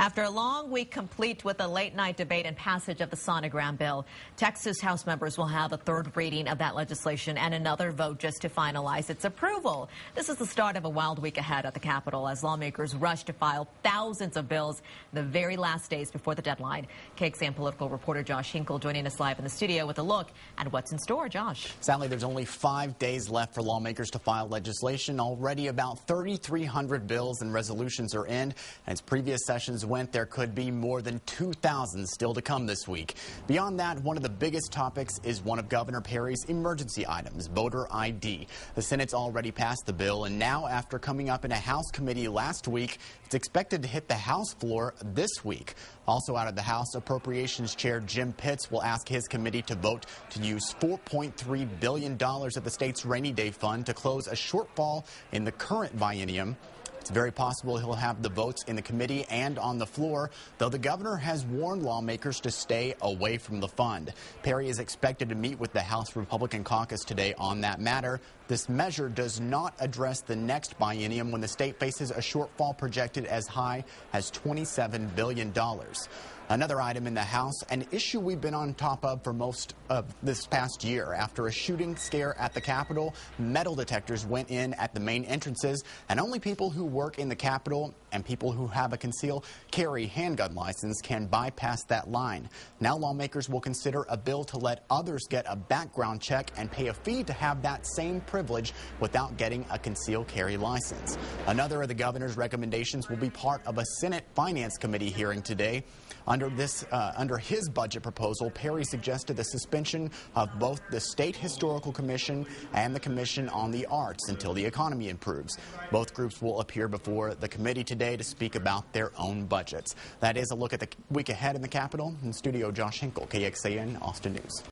After a long week complete with a late-night debate and passage of the sonogram bill, Texas House members will have a third reading of that legislation and another vote just to finalize its approval. This is the start of a wild week ahead at the Capitol as lawmakers rush to file thousands of bills the very last days before the deadline. KXAN political reporter Josh Hinkle joining us live in the studio with a look at what's in store. Josh. Sadly, there's only 5 days left for lawmakers to file legislation. Already about 3,300 bills and resolutions are in. And as previous sessions went, there could be more than 2,000 still to come this week. Beyond that, one of the biggest topics is one of Governor Perry's emergency items, voter ID. The Senate's already passed the bill, and now after coming up in a House committee last week, it's expected to hit the House floor this week. Also out of the House, Appropriations Chair Jim Pitts will ask his committee to vote to use $4.3 billion of the state's rainy day fund to close a shortfall in the current biennium. It's very possible he'll have the votes in the committee and on the floor, though the governor has warned lawmakers to stay away from the fund. Perry is expected to meet with the House Republican caucus today on that matter. This measure does not address the next biennium when the state faces a shortfall projected as high as $27 billion. Another item in the House, an issue we've been on top of for most of this past year. After a shooting scare at the Capitol, metal detectors went in at the main entrances, and only people who work in the Capitol and people who have a concealed carry handgun license can bypass that line. Now lawmakers will consider a bill to let others get a background check and pay a fee to have that same privilege without getting a concealed carry license. Another of the governor's recommendations will be part of a Senate Finance Committee hearing today. Under his budget proposal, Perry suggested the suspension of both the State Historical Commission and the Commission on the Arts until the economy improves. Both groups will appear before the committee today to speak about their own budgets. That is a look at the week ahead in the Capitol. In studio, Josh Hinkle, KXAN, Austin News.